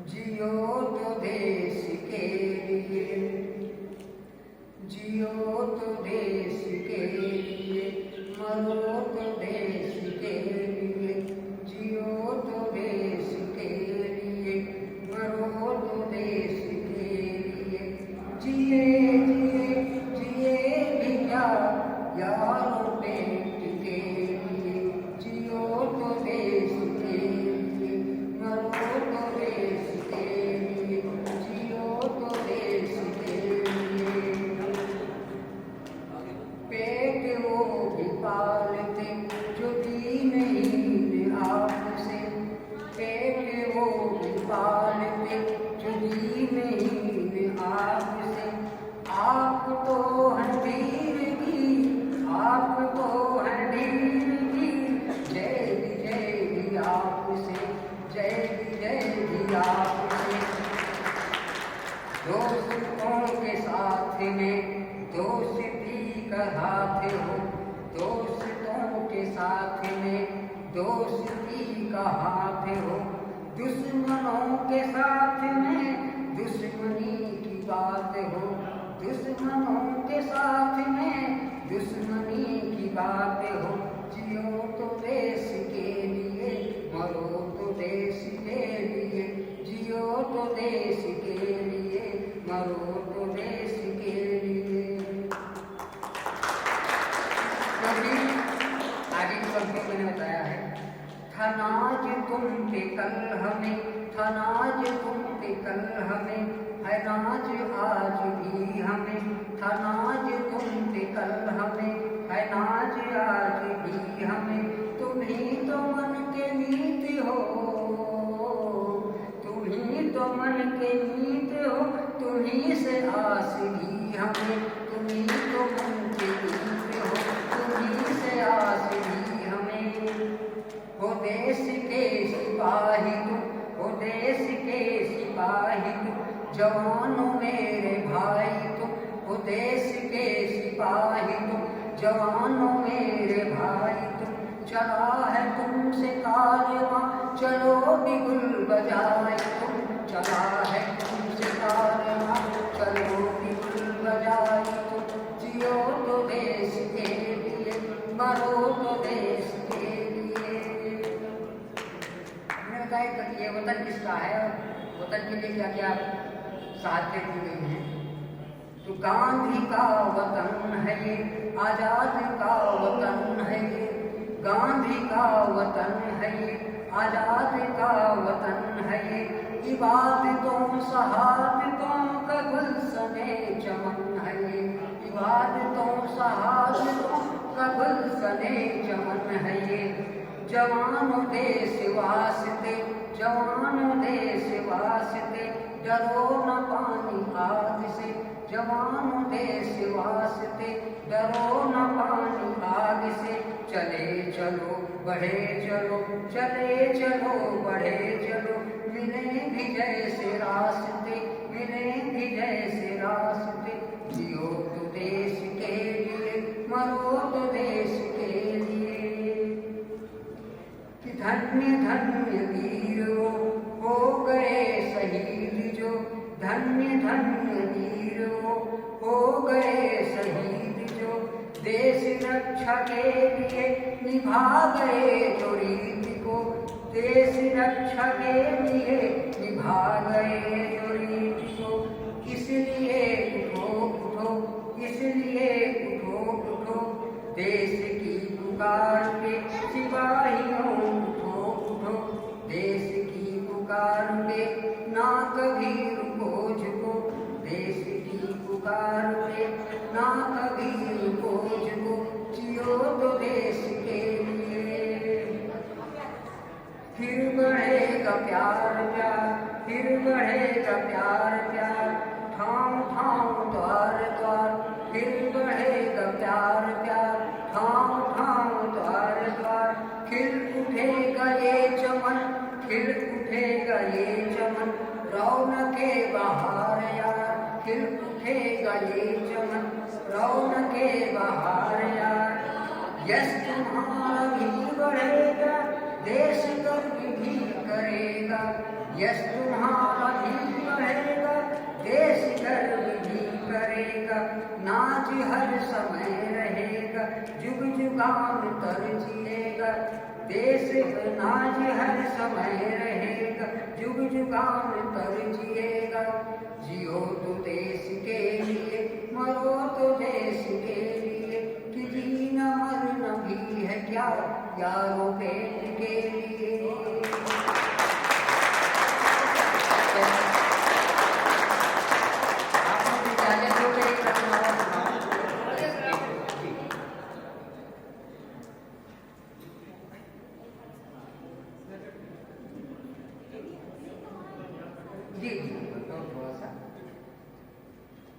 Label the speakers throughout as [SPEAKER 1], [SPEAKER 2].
[SPEAKER 1] जियो तो देश के लिए, जियो तो देश के लिए, मरो तो देश के लिए, जियो तो देश के लिए, मरो तो देश के लिए। जिए जिए जिए भी क्या यारों पेट के लिए, जियो तो देश के लिए, मरो तो देश के लिए, जियो तो देश के लिए। पेट वो भी पालते जो दीनहीन आपसे, पेट वो भी पालते जो दीनहीन आपसे। आप तो हंडीर की, आप तो हंडीर की, जय भी आपसे, जय भी आपसे। दोस्तों के साथ में दोस्ती का हाथ हो, दोस्तों के साथ में दोस्ती का हाथ हो। दुश्मनों के साथ में दुश्मनी की बात हो, दुश्मनों के साथ में दुश्मनी की बात हो। जियो तो देश के लिए, मरो तो देश के लिए, जियो तो देश के लिए, मरो तो देश के लिए। क्योंकि आगे की पंक्ति मैंने बताया है, था नाज तुम पे कल हमें, था नाज तुम पे कल हमें, है नाज आज भी हमें। था नाज तुम पे कल हमें, है नाज आज भी हमें। तुम ही तो मन के मीत हो, तुम ही तो मन के मीत हो, तुम ही से आस भी हमें। तुम ही तो मन के मीत हो, तुम ही से आस भी हमें। हो देश के सिपाही तुम, हो देश के सिपाही तुम, जवानों मेरे भाई तुम। हो देश के सिपाही तुम, जवानों मेरे भाई तुम। चला है तुमसे कारवां, चलो बिगुल बजाए तुम। चला है तुमसे कारवां, चलो बिगुल बजाए तुम। जियो तो देश के लिए, मरो तो देश के लिए। ये वतन किसका है और वतन के लिए क्या क्या साधें दी गई हैं। तो गांधी का वतन है ये, आजाद का वतन है ये, गांधी का वतन है ये, आजाद का वतन है ये। इबादतों शहादतों का गुलशने चमन है ये, इबादतों शहादतों का गुलशने चमन है ये। जवानों देश वास्ते, जवानों देश वास्ते, डरो न पानी आग से। जवानों देश वास्ते, डरो न पानी आग से। चले चलो बढ़े चलो, चले चलो बढ़े चलो, मिलेंगे जैसे रास्ते, मिलेंगे जैसे रास्ते। जियो तो देश के लिए, मरो तो देश के लिए। धन्य धन्य वीर हो गए शहीद जो, धन्य धन्य वीर हो गए शहीद जो। देश रक्षा के लिए निभा गए जो रीति को, देश रक्षा के लिए निभा गए जो रीति को। इसलिए उठो उठो, इसलिए उठो उठो, देश की पुकार पे सिपाहियों उठो उठो। देश की पुकार पे ना कभी रुको झुको, देश की पुकार पे ना कभी रुको झुको। जियो तो देश के लिए, फिर बढ़ेगा प्यार प्यार, फिर बढ़ेगा प्यार प्यार। ठाम ठाम द्वार द्वार, फिर बढ़ेगा प्यार प्यार। ठाम ठाम द्वार द्वार, खिल उठेगा ये चमन, खिल उठेगा ये चमन। रौनके बहार यार, खिल उठेगा ये चमन। रौनके बहार यार, यश तुम्हारा भी बढ़ेगा, देश गर्व भी करेगा, यश तुम्हारा भी बढ़ेगा, देश गर्व भी करेगा, नाच हर समय रहेगा, जुग जुगान्तर जिएगा, देश नाच हर समय रहेगा, जुग जुगान्तर जिएगा, जियो तो देश के लिए, मरो तो देश के लिए, कि जीना मरना भी है क्या यारों पेट के लिए।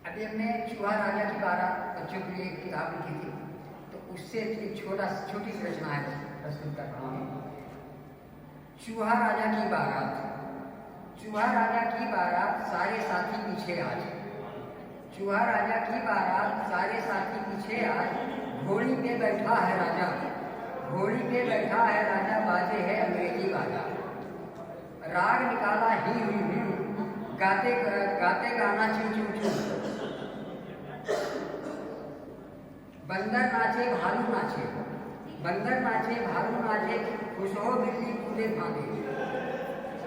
[SPEAKER 1] अभी हमने चूहा राजा की बारात बच्चों के लिए एक किताब लिखी थी, तो उससे एक छोटी सी रचना है प्रस्तुत कर रहा हूँ। चूहा राजा की बारात। चूहा राजा की बारात सारे साथी पीछे आज, चूहा राजा की बारात सारे साथी पीछे आज, घोड़ी पे बैठा है राजा, घोड़ी पे बैठा है राजा, बाजे है अंग्रेजी बाजा, राग निकाला ही गाते गाते गाना चू चू चू, बंदर नाचे भालू नाचे, बंदर नाचे भालू नाचे, खुश हो बिल्ली कूदे फांदे,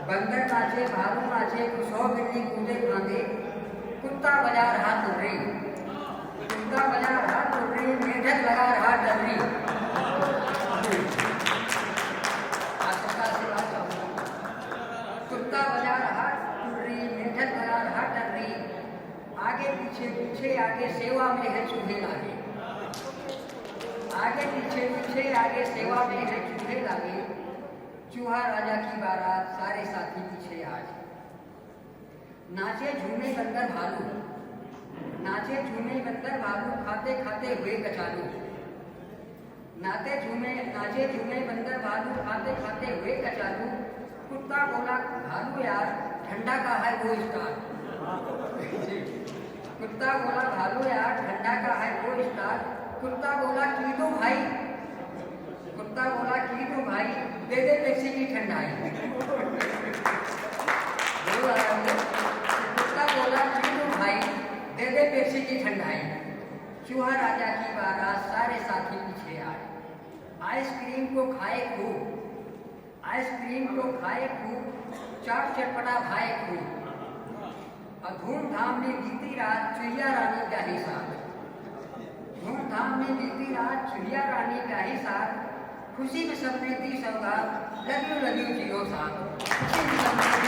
[SPEAKER 1] बंदर नाचे भालू नाचे, खुश हो बिल्ली कूदे फांदे, कुत्ता बजा रहा तुर्री, कुत्ता बजा रहा तुर्री, मेढक लगा रहा डर्री। कुत्ता बजा रहा तुर्री, मेढक लगा रहा डर्री, आगे पीछे पीछे आगे सेवा में है चूहे लागे, आगे पीछे पीछे आगे सेवा में है चूहे लागे, चूहा राजा की बारात सारे साथी पीछे आज, नाचे झूमे बंदर भालू, नाचे झूमे बंदर भालू, खाते खाते हुए कचालू, नाचे झूमे बंदर भालू, खाते खाते हुए कचालू, कुत्ता बोला भालू यार ठंडा का है वो स्टार, कुत्ता बोला भालू यार ठंडा का है वो स्टार, कुत्ता बोला की दो भाई, कुत्ता बोला की दो भाई, दे दे पेप्सी की ठंडाई, कुत्ता बोला की दो भाई, दे दे पेप्सी की ठंडाई, चूहा राजा की बारात सारे साथी पीछे आए, आइसक्रीम को खाए खूब, आइसक्रीम को खाए खूब, चाट चटपटा खाए खूब, और धूमधाम में बीती रात चुहिया रानी का ही साथ, धूमधाम में बीती रात चुहिया रानी का ही साथ, खुशी में सबने दी सौगात, लव यू जियो साथ, खुशी में सबने दी